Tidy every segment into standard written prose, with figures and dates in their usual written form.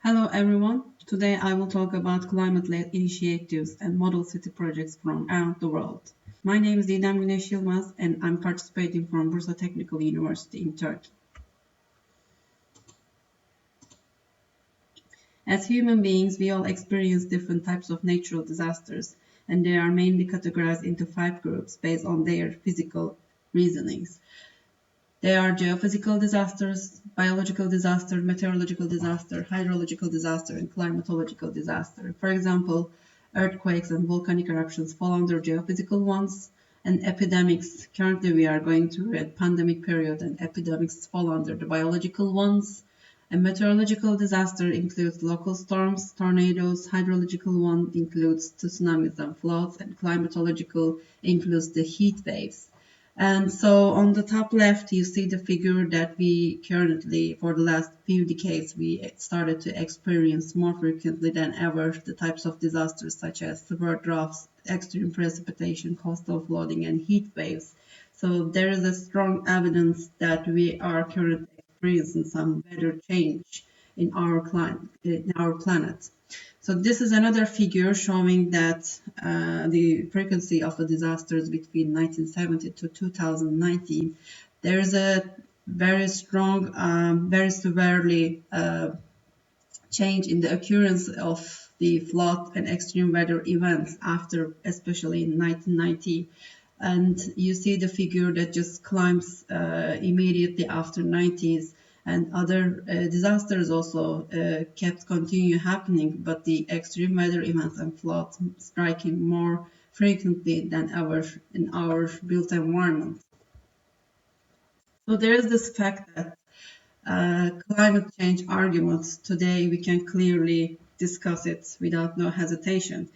Hello everyone. Today I will talk about climate-led initiatives and model city projects from around the world. My name is Yilmaz and I'm participating from Bursa Technical University in Turkey. As human beings, we all experience different types of natural disasters, and they are mainly categorized into 5 groups based on their physical reasonings. They are geophysical disasters, biological disaster, meteorological disaster, hydrological disaster, and climatological disaster. For example, earthquakes and volcanic eruptions fall under geophysical ones, and epidemics. Currently, we are going through a pandemic period, and epidemics fall under the biological ones. A meteorological disaster includes local storms, tornadoes. Hydrological one includes tsunamis and floods, and climatological includes the heat waves. And so on the top left, you see the figure that we currently, for the last few decades, we started to experience more frequently than ever the types of disasters such as severe droughts, extreme precipitation, coastal flooding, and heat waves. So there is a strong evidence that we are currently experiencing some weather change in our planet. So this is another figure showing that the frequency of the disasters between 1970 to 2019, there is a very strong, very severely change in the occurrence of the flood and extreme weather events after, especially in 1990. And you see the figure that just climbs immediately after 90s, and other disasters also kept continue happening, but the extreme weather events and floods striking more frequently than ever in our built environment. So there is this fact that climate change arguments today we can clearly discuss it without no hesitation.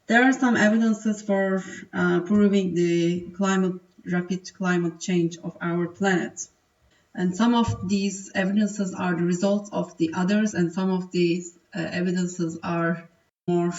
There are some evidences for proving the rapid climate change of our planet. And some of these evidences are the results of the others, and some of these evidences are more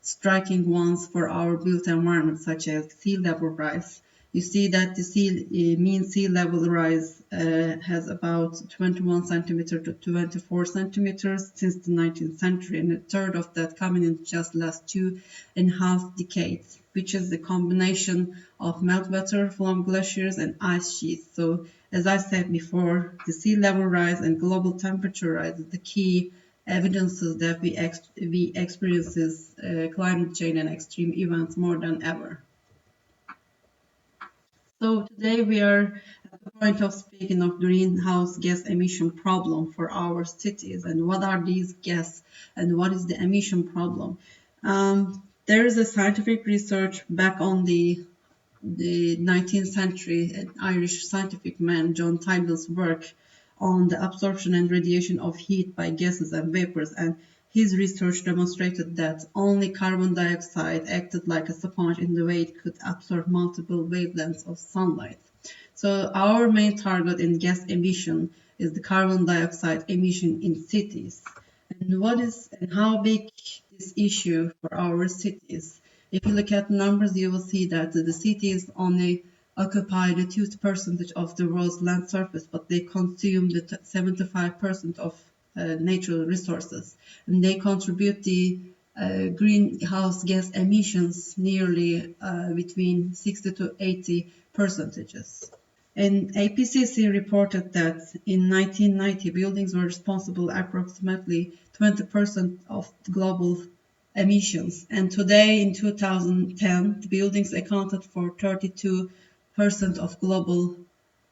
striking ones for our built environment, such as sea level rise. You see that the mean sea level rise has about 21 centimeters to 24 centimeters since the 19th century, and a third of that coming in just last 2.5 decades, which is the combination of meltwater from glaciers and ice sheets. So, as I said before, the sea level rise and global temperature rise is the key evidences that we experience climate change and extreme events more than ever. So today we are at the point of speaking of greenhouse gas emission problem for our cities, and what are these gas and what is the emission problem. There is a scientific research back on the 19th century, an Irish scientific man, John Tyndall's work on the absorption and radiation of heat by gases and vapors, and his research demonstrated that only carbon dioxide acted like a sponge in the way it could absorb multiple wavelengths of sunlight. So our main target in gas emission is the carbon dioxide emission in cities. And what is and how big this issue for our cities? If you look at numbers, you will see that the cities only occupy the 2% of the world's land surface, but they consume the 75% of natural resources, and they contribute the greenhouse gas emissions nearly between 60 to 80 percentages. And APCC reported that in 1990, buildings were responsible approximately 20% of global emissions. And today, in 2010, the buildings accounted for 32% of global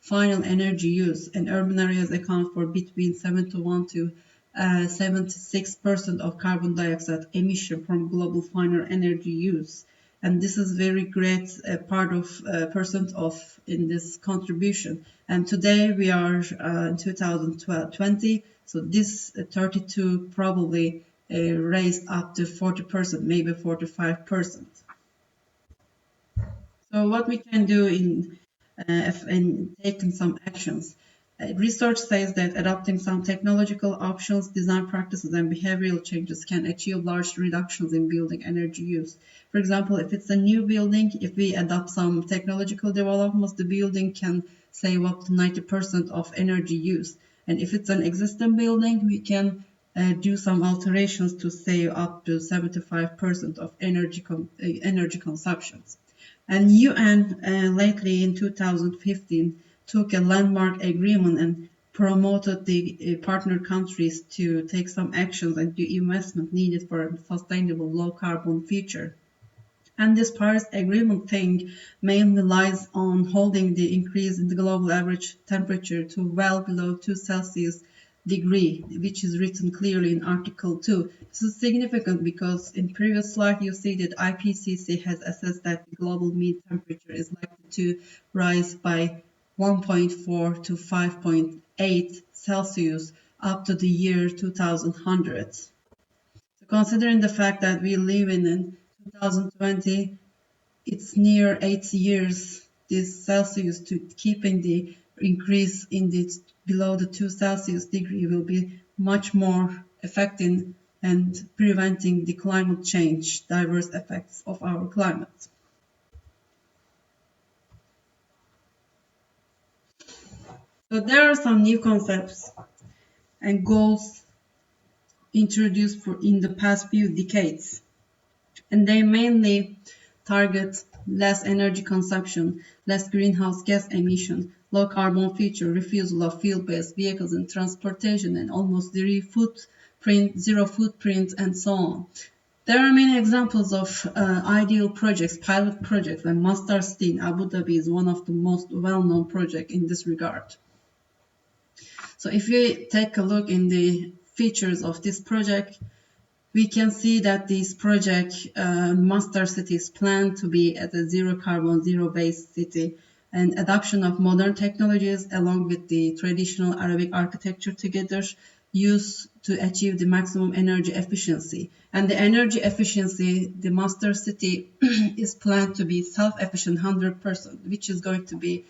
final energy use, and urban areas account for between 71 to 76% of carbon dioxide emission from global final energy use. And this is very great part of percent of in this contribution. And today we are in 2020, so this 32 probably raised up to 40%, maybe 45%. So what we can do in taking some actions. Research says that adopting some technological options, design practices, and behavioral changes can achieve large reductions in building energy use. For example, if it's a new building, if we adopt some technological developments, the building can save up to 90% of energy use. And if it's an existing building, we can do some alterations to save up to 75% of energy consumptions. And UN lately in 2015 took a landmark agreement and promoted the partner countries to take some actions and do investment needed for a sustainable low carbon future. And this Paris Agreement thing mainly lies on holding the increase in the global average temperature to well below 2 Celsius degree, which is written clearly in Article 2. This is significant because in previous slide you see that IPCC has assessed that the global mean temperature is likely to rise by 1.4 to 5.8 Celsius up to the year 2100. So considering the fact that we live in 2020, it's near 8 years this Celsius to keeping the increase in the below the 2 Celsius degree will be much more affecting and preventing the climate change, diverse effects of our climate. So there are some new concepts and goals introduced in the past few decades, and they mainly target less energy consumption, less greenhouse gas emission, low carbon future, refusal of fuel-based vehicles in transportation, and almost zero footprint, and so on. There are many examples of ideal projects, pilot projects, and Masdar City in Abu Dhabi is one of the most well-known projects in this regard. So if we take a look in the features of this project, we can see that this project, Masdar City, is planned to be at a zero carbon, zero waste city, and adoption of modern technologies along with the traditional Arabic architecture together used to achieve the maximum energy efficiency. And the energy efficiency, the Masdar City is planned to be self-efficient 100%, which is going to be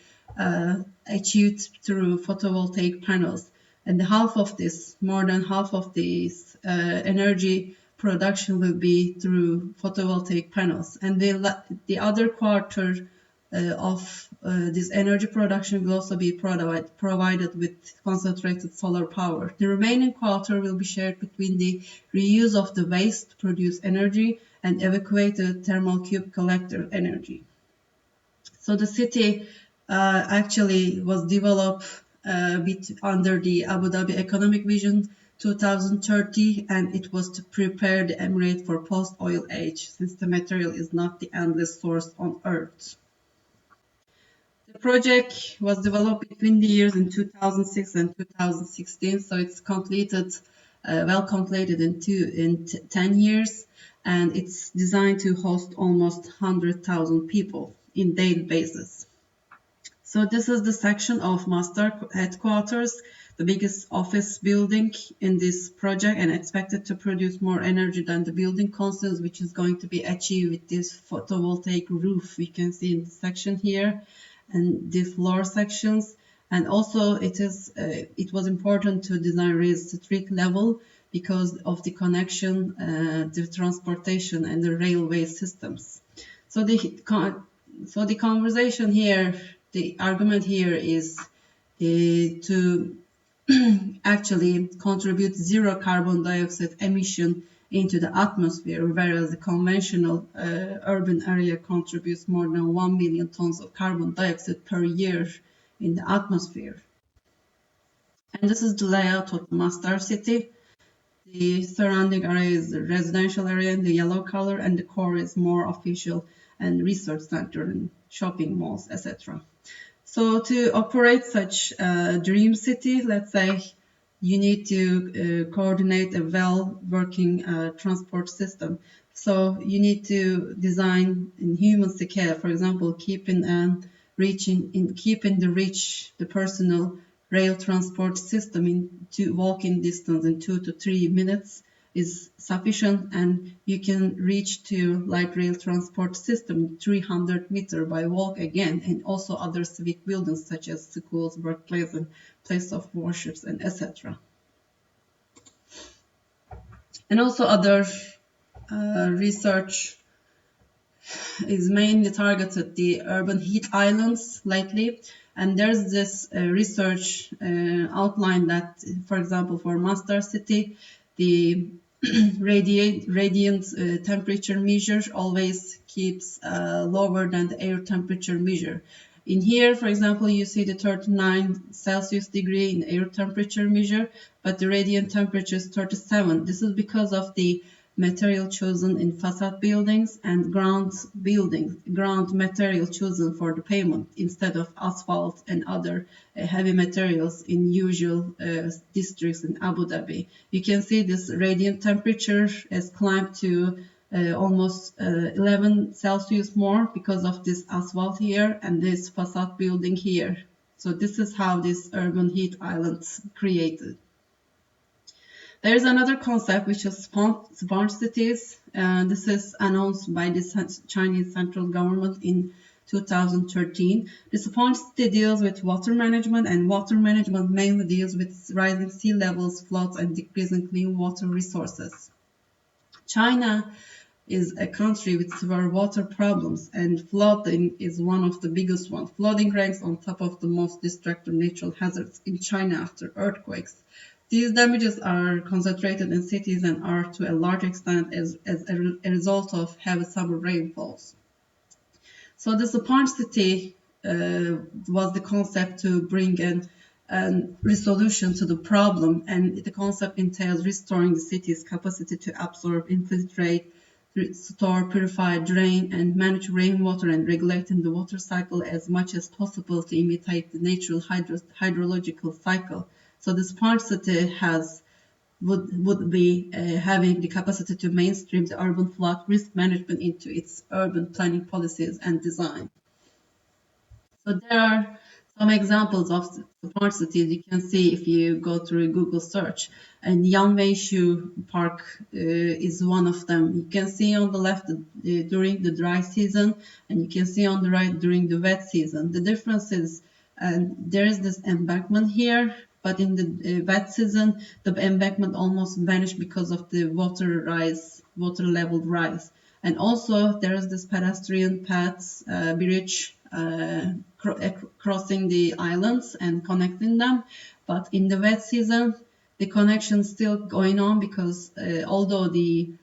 achieved through photovoltaic panels. And half of this, more than half of this energy production will be through photovoltaic panels. And the other quarter of this energy production will also be provided with concentrated solar power. The remaining quarter will be shared between the reuse of the waste to produce energy and evacuated thermal cube collector energy. So the city actually was developed under the Abu Dhabi Economic Vision 2030, and it was to prepare the emirate for post-oil age, since the material is not the endless source on Earth. The project was developed between the years in 2006 and 2016, so it's completed, well completed in 10 years, and it's designed to host almost 100,000 people in daily basis. So this is the section of Masdar headquarters, the biggest office building in this project, and expected to produce more energy than the building constants, which is going to be achieved with this photovoltaic roof we can see in the section here and the floor sections. And also it was important to design raised street level because of the connection, the transportation and the railway systems. So the conversation here, the argument here is to actually contribute zero carbon dioxide emission into the atmosphere, whereas the conventional urban area contributes more than 1 million tons of carbon dioxide per year in the atmosphere. And this is the layout of the Masdar City. The surrounding area is the residential area in the yellow color, and the core is more official and research center and shopping malls, etc. So to operate such a dream city, let's say, you need to coordinate a well-working transport system. So you need to design in human scale, for example, keeping the personal rail transport system in walking distance in 2 to 3 minutes is sufficient, and you can reach to light rail transport system 300 meters by walk again, and also other civic buildings such as schools, workplaces, and place of worships, and etc. And also other research is mainly targeted the urban heat islands lately. And there's this research outline that, for example, for Master City, the radiant temperature measure always keeps lower than the air temperature measure. In here, for example, you see the 39 Celsius degree in air temperature measure, but the radiant temperature is 37. This is because of the material chosen in facade buildings and ground material chosen for the pavement instead of asphalt and other heavy materials in usual districts in Abu Dhabi. You can see this radiant temperature has climbed to almost 11 Celsius more because of this asphalt here and this facade building here. So this is how this urban heat islands created. There's another concept which is smart cities. This is announced by the Chinese central government in 2013. The smart city deals with water management, and water management mainly deals with rising sea levels, floods, and decreasing clean water resources. China is a country with severe water problems, and flooding is one of the biggest ones. Flooding ranks on top of the most destructive natural hazards in China after earthquakes. These damages are concentrated in cities and are to a large extent as a result of heavy summer rainfalls. So the smart city was the concept to bring a resolution to the problem, and the concept entails restoring the city's capacity to absorb, infiltrate, store, purify, drain, and manage rainwater and regulating the water cycle as much as possible to imitate the natural hydrological cycle. So the smart city would be having the capacity to mainstream the urban flood risk management into its urban planning policies and design. So there are some examples of smart cities you can see if you go through a Google search. And Yanweishu Park is one of them. You can see on the left during the dry season, and you can see on the right during the wet season. The difference is there is this embankment here, but in the wet season, the embankment almost vanished because of the water level rise. And also there is this pedestrian path bridge crossing the islands and connecting them. But in the wet season, the connection is still going on because although the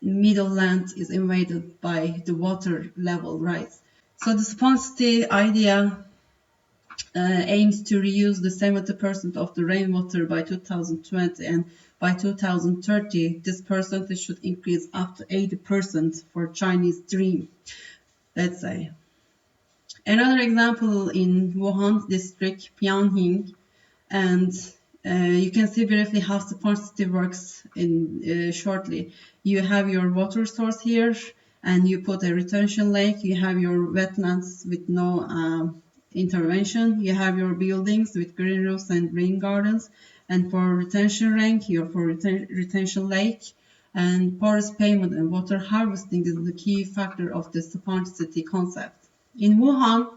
middle land is invaded by the water level rise. So the spontaneity idea aims to reuse the 70% of the rainwater by 2020, and by 2030 this percentage should increase up to 80% for Chinese dream, let's say. Another example in Wuhan district, Pianjing, and you can see briefly how smart city works in shortly. You have your water source here, and you put a retention lake. You have your wetlands with no intervention. You have your buildings with green roofs and green gardens. And for retention lake, retention lake, and porous pavement and water harvesting is the key factor of the smart city concept. In Wuhan,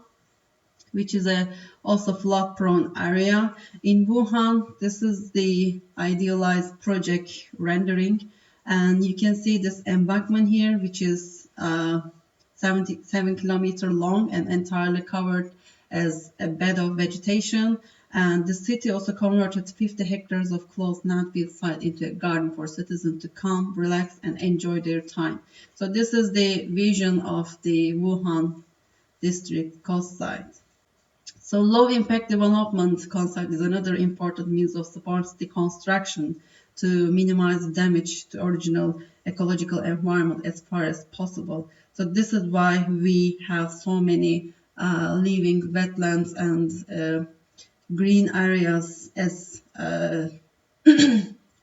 which is a also flood-prone area. In Wuhan, this is the idealized project rendering, and you can see this embankment here, which is 77 kilometers long and entirely covered as a bed of vegetation. And the city also converted 50 hectares of closed landfill site into a garden for citizens to come, relax, and enjoy their time. So this is the vision of the Wuhan district coast site. So low impact development concept is another important means of smart city construction to minimize damage to original ecological environment as far as possible. So this is why we have so many living wetlands and green areas as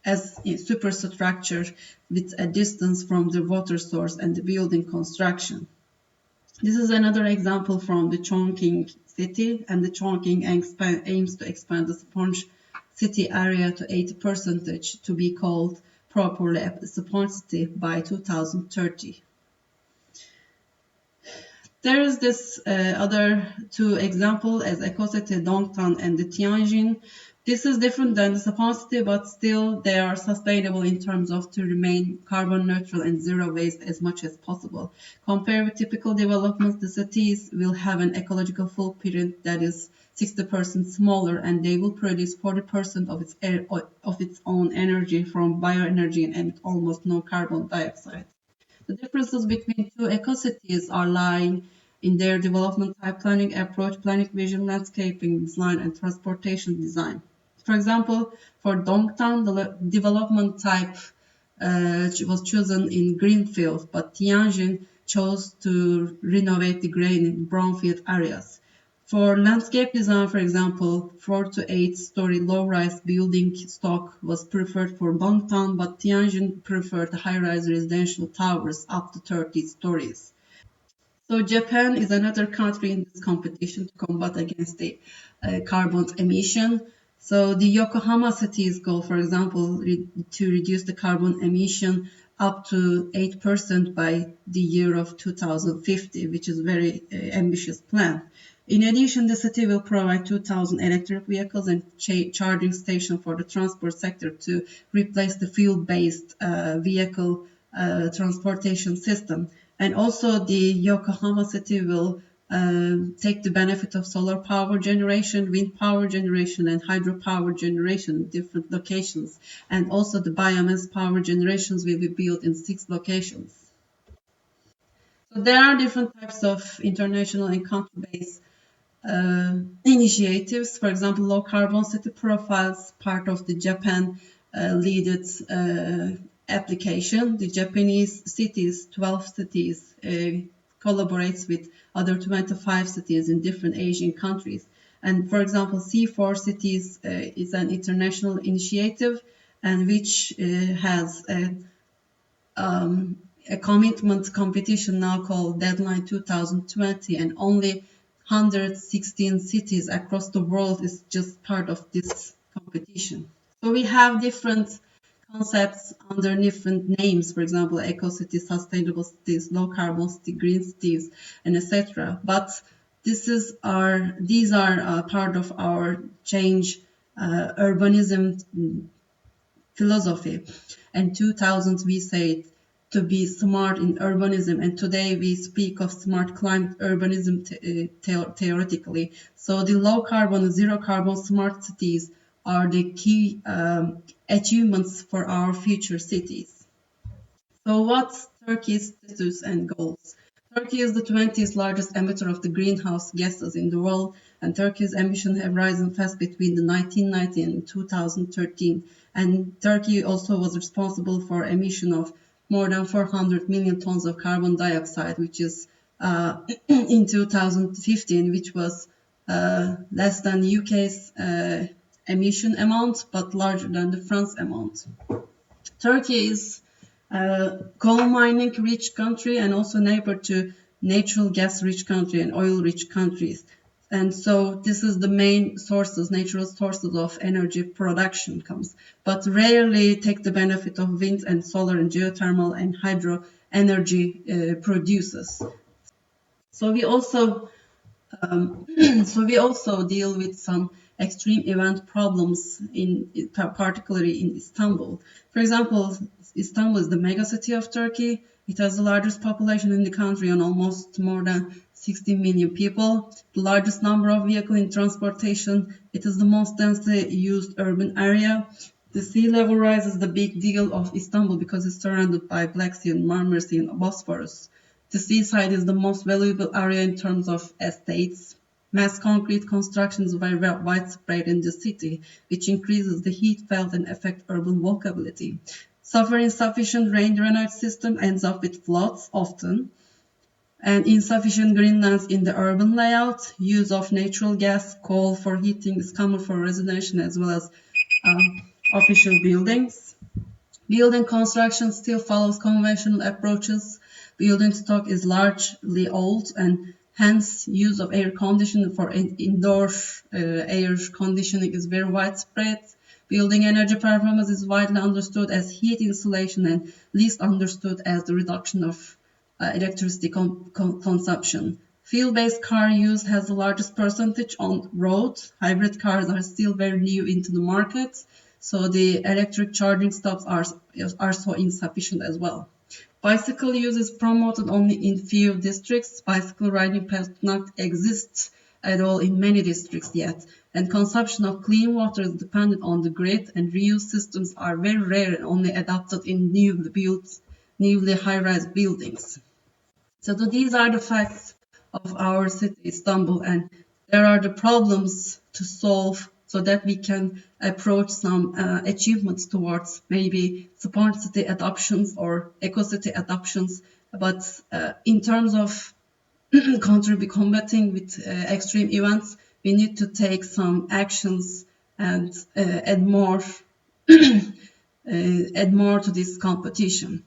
as superstructure with a distance from the water source and the building construction. This is another example from the Chongqing city, and the Chongqing aims to expand the smart city area to 80% to be called properly a smart city by 2030. There is this other two examples as EcoCity Dongtan and the Tianjin, This is different than the sapacity, but still they are sustainable in terms of to remain carbon neutral and zero waste as much as possible. Compared with typical developments, the cities will have an ecological footprint that is 60% smaller, and they will produce 40% of its own energy from bioenergy and emit almost no carbon dioxide. The differences between two eco-cities are lying in their development type, planning approach, planning vision, landscaping design, and transportation design. For example, for Dongtan, the development type was chosen in greenfield, but Tianjin chose to renovate the grain in brownfield areas. For landscape design, for example, 4 to 8 story low-rise building stock was preferred for Dongtan, but Tianjin preferred high-rise residential towers up to 30 stories. So Japan is another country in this competition to combat against the carbon emission. So the Yokohama city's goal, for example, to reduce the carbon emission up to 8% by the year of 2050, which is a very ambitious plan. In addition, the city will provide 2,000 electric vehicles and charging stations for the transport sector to replace the fuel-based vehicle transportation system. And also the Yokohama city will take the benefit of solar power generation, wind power generation, and hydropower generation in different locations. And also the biomass power generations will be built in 6 locations. So there are different types of international and country-based initiatives. For example, low carbon city profiles, part of the Japan leaded application. The Japanese cities, 12 cities, collaborates with other 25 cities in different Asian countries. And for example, C4 cities is an international initiative and which has a commitment competition now called Deadline 2020, and only 116 cities across the world is just part of this competition. So we have different concepts under different names, for example, eco cities, sustainable cities, low carbon city, green cities, and etc. But these are part of our change urbanism philosophy. And 2000 we said to be smart in urbanism, and today we speak of smart climate urbanism theoretically. So the low carbon, zero carbon smart cities are the key achievements for our future cities. So what's Turkey's status and goals? Turkey is the 20th largest emitter of the greenhouse gases in the world, and Turkey's emissions have risen fast between the 1990 and 2013. And Turkey also was responsible for emission of more than 400 million tons of carbon dioxide, which is in 2015, which was less than UK's emission amount, but larger than the France amount. Turkey is a coal mining rich country and also neighbor to natural gas rich country and oil rich countries. And so this is the main sources, natural sources of energy production comes, but rarely take the benefit of wind and solar and geothermal and hydro energy producers. So we also deal with some extreme event problems particularly in Istanbul. For example, Istanbul is the megacity of Turkey. It has the largest population in the country and almost more than 60 million people. The largest number of vehicles in transportation. It is the most densely used urban area. The sea level rise is the big deal of Istanbul because it's surrounded by Black Sea and Marmara Sea and Bosphorus. The seaside is the most valuable area in terms of estates. Mass concrete construction is very widespread in the city, which increases the heat felt and affects urban walkability. Suffering insufficient rain drainage system ends up with floods often, and insufficient greenlands in the urban layout. Use of natural gas, coal for heating is common for residential as well as official buildings. Building construction still follows conventional approaches. Building stock is largely old, and hence use of air conditioning for indoor air conditioning is very widespread. Building energy performance is widely understood as heat insulation and least understood as the reduction of electricity consumption. Fuel-based car use has the largest percentage on roads. Hybrid cars are still very new into the market, so the electric charging stops are so insufficient as well. Bicycle use is promoted only in few districts. Bicycle riding paths do not exist at all in many districts yet, and consumption of clean water is dependent on the grid, and reuse systems are very rare and only adopted in newly high-rise buildings. So these are the facts of our city, Istanbul, and there are the problems to solve so that we can approach some achievements towards maybe smart city adoptions or eco-city adoptions. But in terms of combating with extreme events, we need to take some actions and add more to this competition.